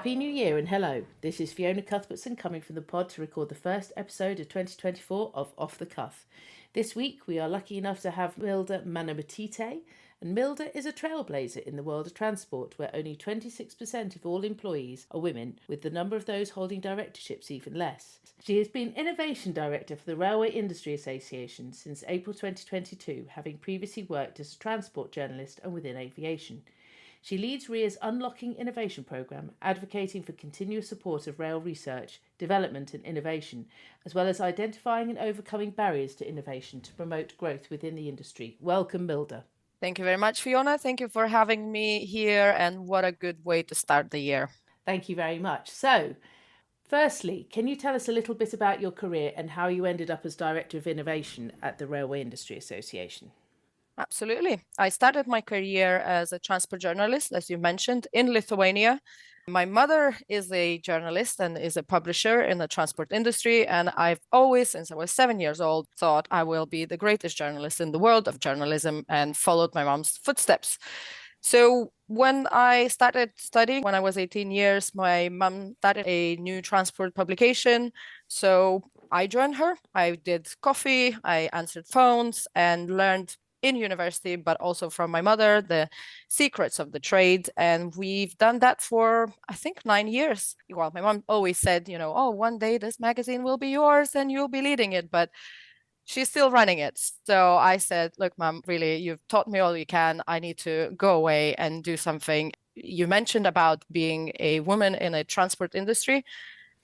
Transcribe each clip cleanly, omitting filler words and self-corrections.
Happy New Year and hello. This is Fiona Cuthbertson coming from the pod to record the first episode of 2024 of Off the Cuff. This week we are lucky enough to have Milda Manomaityte, and Milda is a trailblazer in the world of transport where only 26% of all employees are women, with the number of those holding directorships even less. She has been Innovation Director for the Railway Industry Association since April 2022, having previously worked as a transport journalist and within aviation. She leads RIA's Unlocking Innovation programme, advocating for continuous support of rail research, development and innovation, as well as identifying and overcoming barriers to innovation to promote growth within the industry. Welcome, Milda. Thank you very much, Fiona. Thank you for having me here, and what a good way to start the year. Thank you very much. So, firstly, can you tell us a little bit about your career and how you ended up as Director of Innovation at the Railway Industry Association? Absolutely. I started my career as a transport journalist, as you mentioned, in Lithuania. My mother is a journalist and is a publisher in the transport industry. And I've always, since I was 7 years old, thought I will be the greatest journalist in the world of journalism and followed my mom's footsteps. So when I started studying, when I was 18 years, my mom started a new transport publication. So I joined her. I did coffee, I answered phones and learned in university, but also from my mother, the secrets of the trade. And we've done that for, I think, 9 years. Well, my mom always said, oh, one day this magazine will be yours and you'll be leading it. But she's still running it. So I said, look, Mom, really, you've taught me all you can. I need to go away and do something. You mentioned about being a woman in a transport industry.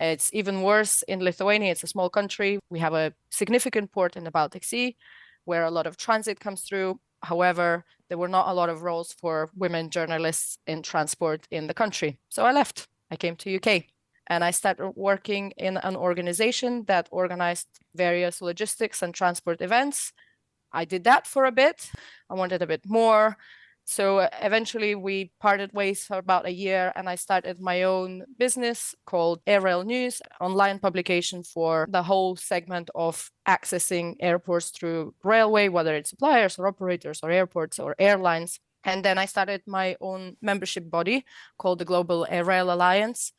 It's even worse in Lithuania. It's a small country. We have a significant port in the Baltic Sea where a lot of transit comes through. However, there were not a lot of roles for women journalists in transport in the country. So I left. I came to UK. And I started working in an organization that organized various logistics and transport events. I did that for a bit. I wanted a bit more. So eventually we parted ways for about a year, and I started my own business called Airrail News, online publication for the whole segment of accessing airports through railway, whether it's suppliers or operators or airports or airlines. And then I started my own membership body called the Global Airrail Alliance.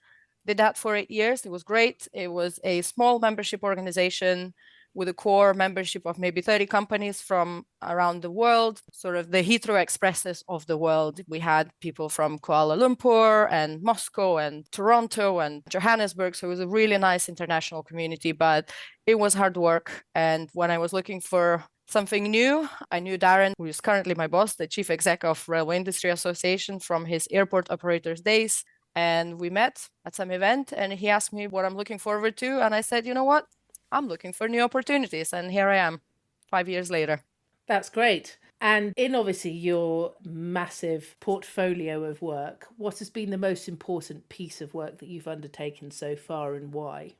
Did that for 8 years. It was great. It was a small membership organization with a core membership of maybe 30 companies from around the world, sort of the Heathrow Expresses of the world. We had people from Kuala Lumpur and Moscow and Toronto and Johannesburg. So it was a really nice international community, but it was hard work. And when I was looking for something new, I knew Darren, who is currently my boss, the chief exec of Railway Industry Association from his airport operators days. And we met at some event and he asked me what I'm looking forward to. And I said, you know what? I'm looking for new opportunities. And here I am 5 years later. That's great. And in obviously your massive portfolio of work, what has been the most important piece of work that you've undertaken so far and why?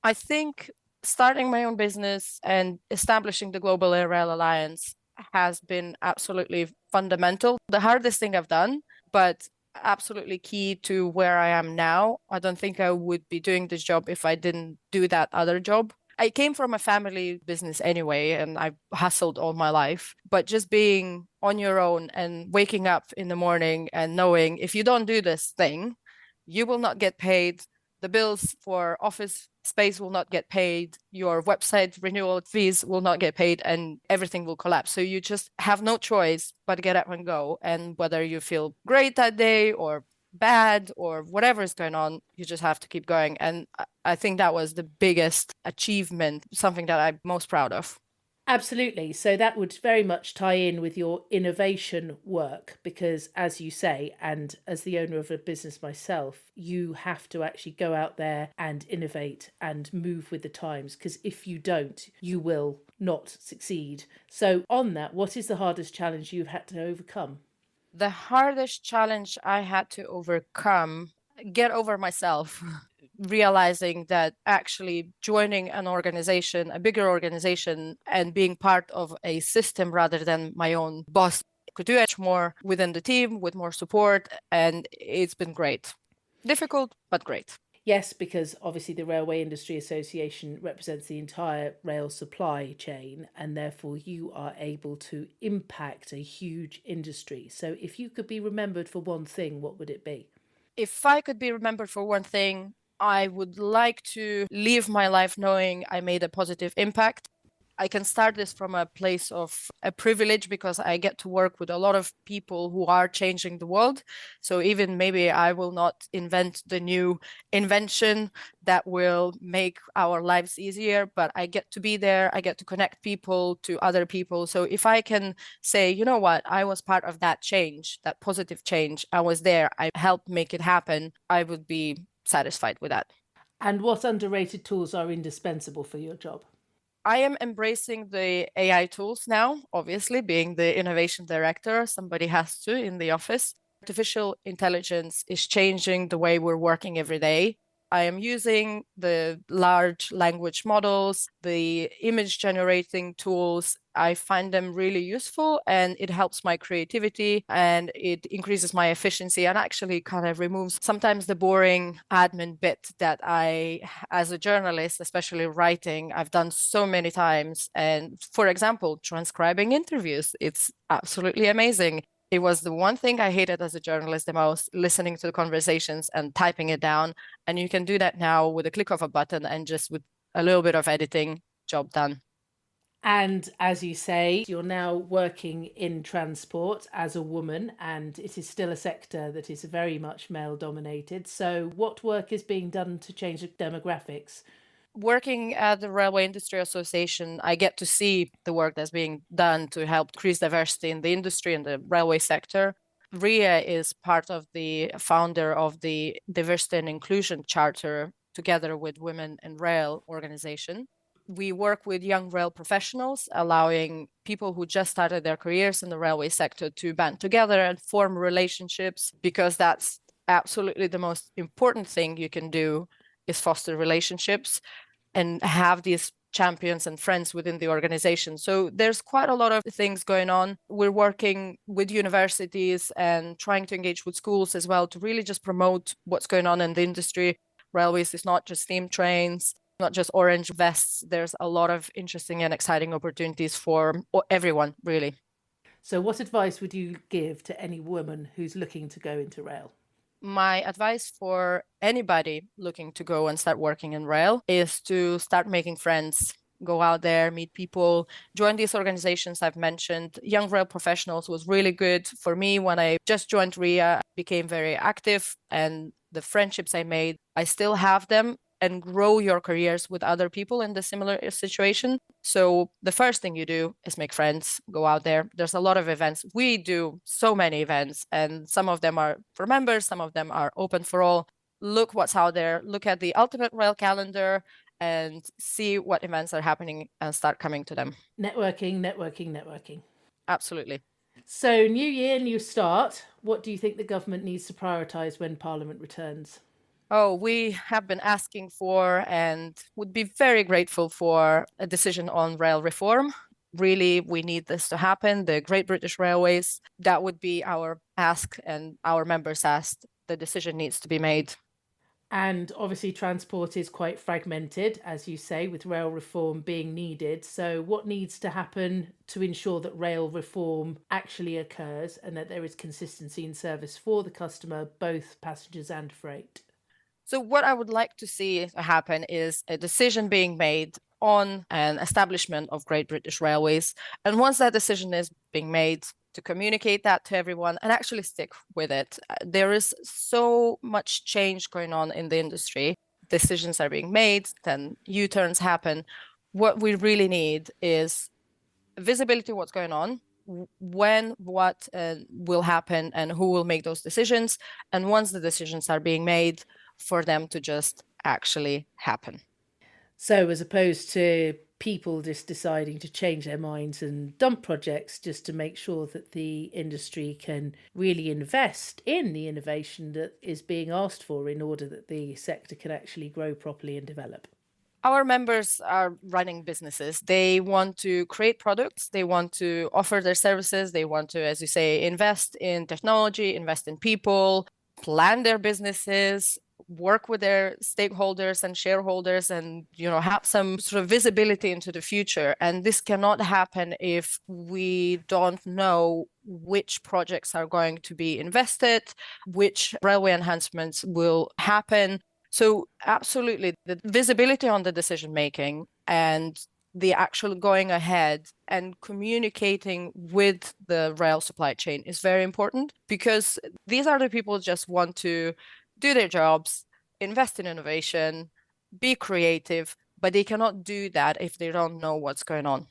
I think starting my own business and establishing the Global Airrail Alliance has been absolutely fundamental. The hardest thing I've done, but absolutely key to where I am now. I don't think I would be doing this job if I didn't do that other job. I came from a family business anyway, and I've hustled all my life. But just being on your own and waking up in the morning and knowing if you don't do this thing, you will not get paid. The bills for office space will not get paid, your website renewal fees will not get paid, and everything will collapse. So you just have no choice but to get up and go. And whether you feel great that day or bad or whatever is going on, you just have to keep going. And I think that was the biggest achievement, something that I'm most proud of. Absolutely. So that would very much tie in with your innovation work because, as you say, and as the owner of a business myself, you have to actually go out there and innovate and move with the times because if you don't, you will not succeed. So on that, what is the hardest challenge you've had to overcome? The hardest challenge I had to overcome, get over myself. Realizing that actually joining an organization, a bigger organization, and being part of a system rather than my own boss could do much more within the team with more support. And it's been great. Difficult, but great. Yes, because obviously the Railway Industry Association represents the entire rail supply chain and therefore you are able to impact a huge industry. So if you could be remembered for one thing, what would it be? If I could be remembered for one thing, I would like to live my life knowing I made a positive impact. I can start this from a place of a privilege because I get to work with a lot of people who are changing the world. So even maybe I will not invent the new invention that will make our lives easier, but I get to be there. I get to connect people to other people. So if I can say, you know what, I was part of that change, that positive change, I was there, I helped make it happen, I would be satisfied with that. And what underrated tools are indispensable for your job? I am embracing the AI tools now, obviously, being the innovation director, somebody has to in the office. Artificial intelligence is changing the way we're working every day. I am using the large language models, the image generating tools. I find them really useful and it helps my creativity and it increases my efficiency and actually kind of removes sometimes the boring admin bit that I, as a journalist, especially writing, I've done so many times. And for example, transcribing interviews, it's absolutely amazing. It was the one thing I hated as a journalist the most, listening to the conversations and typing it down. And you can do that now with a click of a button and just with a little bit of editing, job done. And as you say, you're now working in transport as a woman, and it is still a sector that is very much male dominated. So, what work is being done to change the demographics? Working at the Railway Industry Association, I get to see the work that's being done to help increase diversity in the industry and the railway sector. RIA is part of the founder of the Diversity and Inclusion Charter together with Women in Rail organization. We work with young rail professionals, allowing people who just started their careers in the railway sector to band together and form relationships, because that's absolutely the most important thing you can do is foster relationships and have these champions and friends within the organization. So there's quite a lot of things going on. We're working with universities and trying to engage with schools as well to really just promote what's going on in the industry. Railways is not just steam trains, not just orange vests. There's a lot of interesting and exciting opportunities for everyone, really. So, what advice would you give to any woman who's looking to go into rail? My advice for anybody looking to go and start working in rail is to start making friends, go out there, meet people, join these organizations I've mentioned. Young Rail Professionals was really good for me when I just joined RIA. I became very active, and the friendships I made, I still have them, and grow your careers with other people in the similar situation. So the first thing you do is make friends, go out there. There's a lot of events. We do so many events, and some of them are for members, some of them are open for all. Look what's out there. Look at the Ultimate Rail calendar and see what events are happening and start coming to them. Networking, networking, networking. Absolutely. So, new year, new start. What do you think the government needs to prioritise when Parliament returns? Oh, we have been asking for and would be very grateful for a decision on rail reform. Really, we need this to happen. The Great British Railways, that would be our ask, and our members asked. The decision needs to be made. And obviously, transport is quite fragmented, as you say, with rail reform being needed. So, what needs to happen to ensure that rail reform actually occurs and that there is consistency in service for the customer, both passengers and freight? So what I would like to see happen is a decision being made on an establishment of Great British Railways. And once that decision is being made, to communicate that to everyone and actually stick with it. There is so much change going on in the industry. Decisions are being made, then U-turns happen. What we really need is visibility of what's going on, when what will happen and who will make those decisions. And once the decisions are being made, for them to just actually happen. So, as opposed to people just deciding to change their minds and dump projects just to make sure that the industry can really invest in the innovation that is being asked for in order that the sector can actually grow properly and develop. Our members are running businesses. They want to create products. They want to offer their services. They want to, as you say, invest in technology, invest in people, plan their businesses, work with their stakeholders and shareholders, and have some sort of visibility into the future. And this cannot happen if we don't know which projects are going to be invested, which railway enhancements will happen. So absolutely, the visibility on the decision making and the actual going ahead and communicating with the rail supply chain is very important, because these are the people who just want to do their jobs, invest in innovation, be creative, but they cannot do that if they don't know what's going on.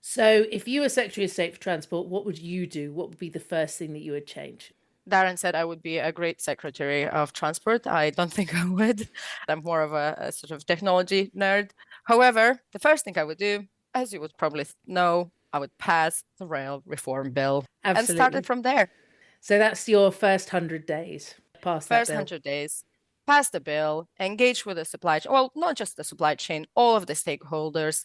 So, if you were Secretary of State for Transport, what would you do? What would be the first thing that you would change? Darren said I would be a great Secretary of Transport. I don't think I would. I'm more of a sort of technology nerd. However, the first thing I would do, as you would probably know, I would pass the rail reform bill and start Absolutely. it from there. So, that's your first 100 days. Pass that First bill. 100 days, pass the bill, engage with the supply chain. Well, not just the supply chain, all of the stakeholders,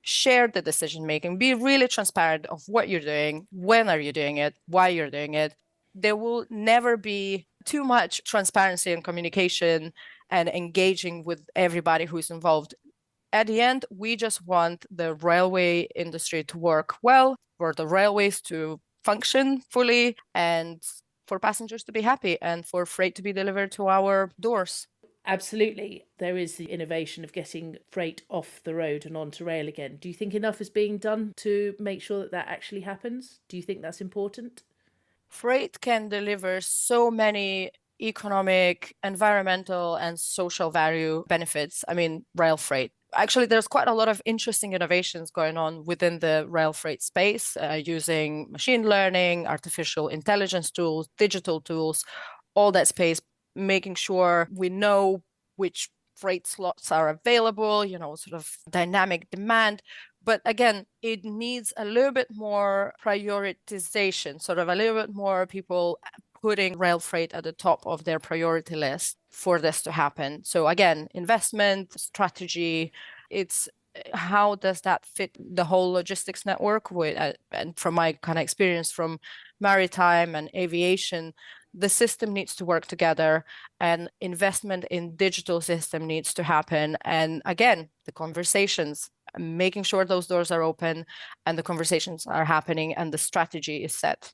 share the decision making, be really transparent of what you're doing, when are you doing it, why you're doing it. There will never be too much transparency and communication and engaging with everybody who's involved. At the end, we just want the railway industry to work well, for the railways to function fully, and for passengers to be happy, and for freight to be delivered to our doors. Absolutely. There is the innovation of getting freight off the road and onto rail again. Do you think enough is being done to make sure that that actually happens? Do you think that's important? Freight can deliver so many economic, environmental, and social value benefits. I mean, rail freight. Actually, there's quite a lot of interesting innovations going on within the rail freight space, using machine learning, artificial intelligence tools, digital tools, all that space, making sure we know which freight slots are available, sort of dynamic demand. But again, it needs a little bit more prioritization, sort of a little bit more people putting rail freight at the top of their priority list for this to happen. So again, investment, strategy, it's how does that fit the whole logistics network with, and from my kind of experience from maritime and aviation, the system needs to work together, and investment in digital system needs to happen. And again, the conversations, making sure those doors are open and the conversations are happening and the strategy is set.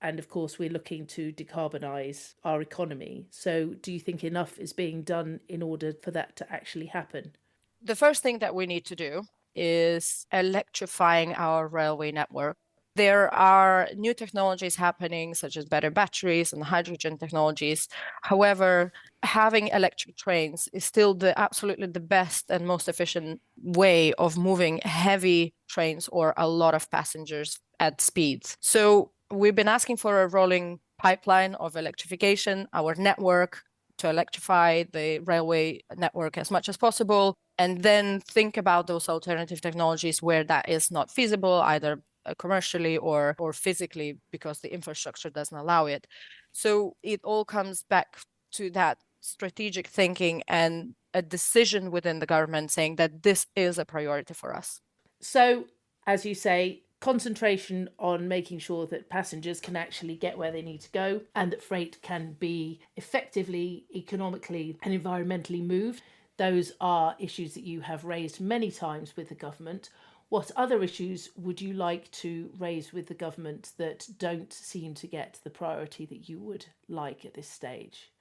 And of course, we're looking to decarbonise our economy. So, do you think enough is being done in order for that to actually happen? The first thing that we need to do is electrifying our railway network. There are new technologies happening, such as better batteries and hydrogen technologies. However, having electric trains is still absolutely the best and most efficient way of moving heavy trains or a lot of passengers at speeds. So we've been asking for a rolling pipeline of electrification, our network, to electrify the railway network as much as possible, and then think about those alternative technologies where that is not feasible, either commercially or physically, because the infrastructure doesn't allow it. So it all comes back to that strategic thinking and a decision within the government saying that this is a priority for us. So, as you say, concentration on making sure that passengers can actually get where they need to go and that freight can be effectively, economically, and environmentally moved. Those are issues that you have raised many times with the government. What other issues would you like to raise with the government that don't seem to get the priority that you would like at this stage?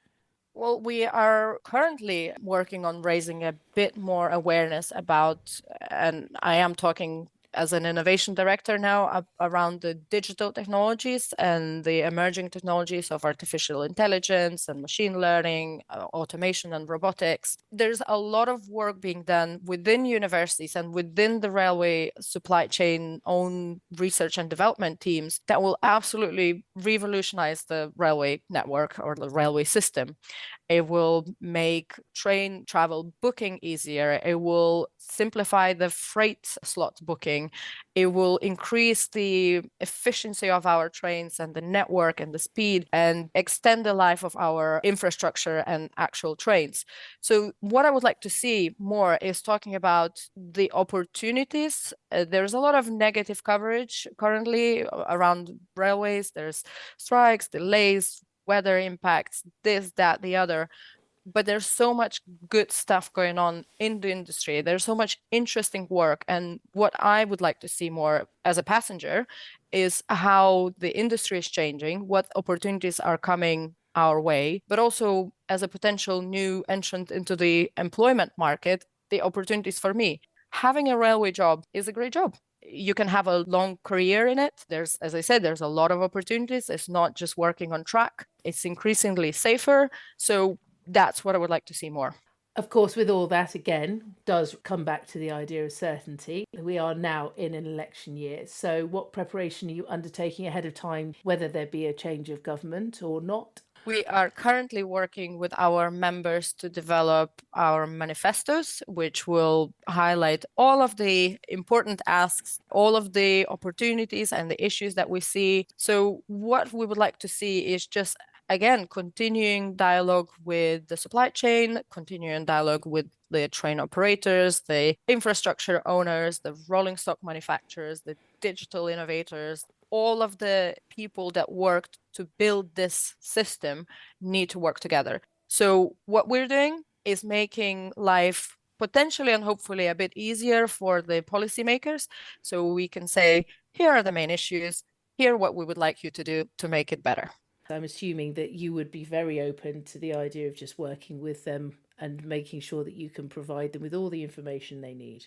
Well, we are currently working on raising a bit more awareness about, and I am talking as an innovation director now, around the digital technologies and the emerging technologies of artificial intelligence and machine learning, automation and robotics. There's a lot of work being done within universities and within the railway supply chain own research and development teams that will absolutely revolutionize the railway network or the railway system. It will make train travel booking easier. It will simplify the freight slot booking. It will increase the efficiency of our trains and the network and the speed and extend the life of our infrastructure and actual trains. So what I would like to see more is talking about the opportunities. There's a lot of negative coverage currently around railways. There's strikes, delays, weather impacts, this, that, the other. but there's so much good stuff going on in the industry. There's so much interesting work. And what I would like to see more as a passenger is how the industry is changing, what opportunities are coming our way, but also as a potential new entrant into the employment market, the opportunities for me. Having a railway job is a great job. You can have a long career in it. There's, as I said, there's a lot of opportunities. It's not just working on track. It's increasingly safer. So that's what I would like to see more. Of course, with all that, again, does come back to the idea of certainty. We are now in an election year. So, what preparation are you undertaking ahead of time, whether there be a change of government or not? We are currently working with our members to develop our manifestos, which will highlight all of the important asks, all of the opportunities and the issues that we see. So, what we would like to see is just, again, continuing dialogue with the supply chain, continuing dialogue with the train operators, the infrastructure owners, the rolling stock manufacturers, the digital innovators. All of the people that worked to build this system need to work together. So what we're doing is making life potentially and hopefully a bit easier for the policymakers. So we can say, here are the main issues, here what we would like you to do to make it better. I'm assuming that you would be very open to the idea of just working with them and making sure that you can provide them with all the information they need.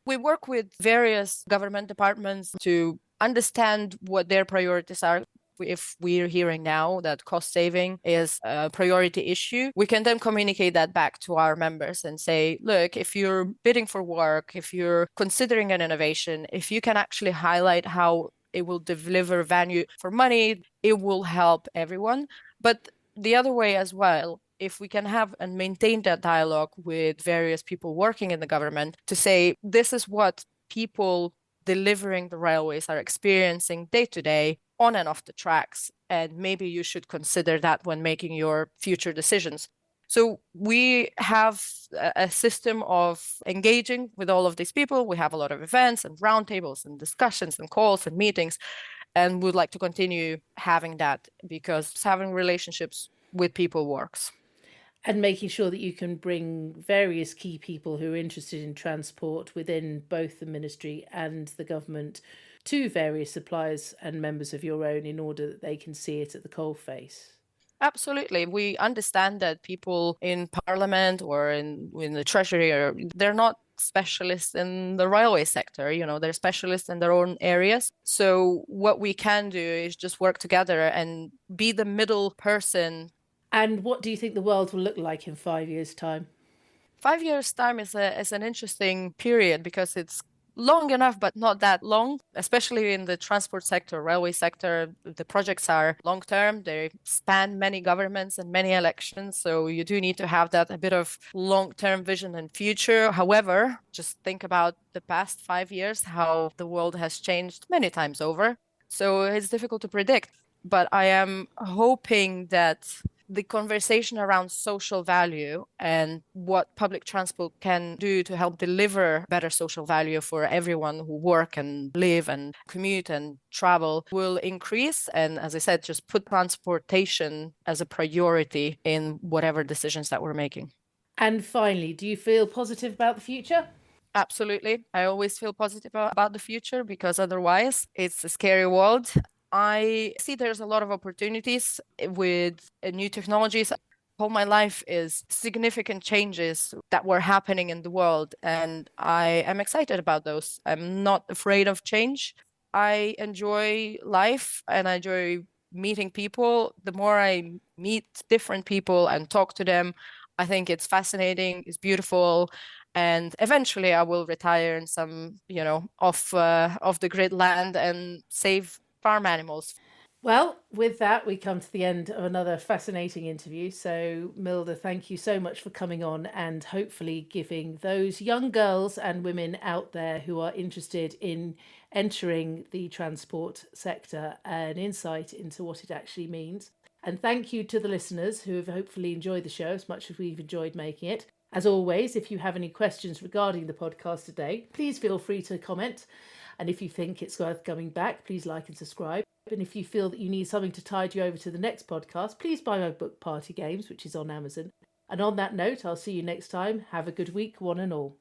We work with various government departments to understand what their priorities are. If we're hearing now that cost saving is a priority issue, we can then communicate that back to our members and say, look, if you're bidding for work, if you're considering an innovation, if you can actually highlight how it will deliver value for money, it will help everyone. But the other way as well, if we can have and maintain that dialogue with various people working in the government to say, this is what people delivering the railways are experiencing day to day on and off the tracks, and maybe you should consider that when making your future decisions. So we have a system of engaging with all of these people. We have a lot of events and roundtables and discussions and calls and meetings, and we'd like to continue having that because having relationships with people works. And making sure that you can bring various key people who are interested in transport within both the ministry and the government to various suppliers and members of your own in order that they can see it at the coalface. Absolutely. We understand that people in parliament or in the treasury they're not specialists in the railway sector, they're specialists in their own areas. So what we can do is just work together and be the middle person. And what do you think the world will look like in 5 years' time? 5 years' time is an interesting period because it's long enough, but not that long, especially in the transport sector, railway sector. The projects are long term, they span many governments and many elections. So you do need to have that a bit of long term vision and future. However, just think about the past 5 years, how the world has changed many times over. So it's difficult to predict. But I am hoping that the conversation around social value and what public transport can do to help deliver better social value for everyone who work and live and commute and travel will increase. And as I said, just put transportation as a priority in whatever decisions that we're making. And finally, do you feel positive about the future? Absolutely. I always feel positive about the future because otherwise it's a scary world. I see there's a lot of opportunities with new technologies. All my life is significant changes that were happening in the world, and I am excited about those. I'm not afraid of change. I enjoy life and I enjoy meeting people. The more I meet different people and talk to them, I think it's fascinating, it's beautiful. And eventually I will retire in some, off the grid land and save farm animals. Well, with that, we come to the end of another fascinating interview. So, Milda, thank you so much for coming on and hopefully giving those young girls and women out there who are interested in entering the transport sector an insight into what it actually means. And thank you to the listeners who have hopefully enjoyed the show as much as we've enjoyed making it. As always, if you have any questions regarding the podcast today, please feel free to comment. And if you think it's worth coming back, please like and subscribe. And if you feel that you need something to tide you over to the next podcast, please buy my book Party Games, which is on Amazon. And on that note, I'll see you next time. Have a good week, one and all.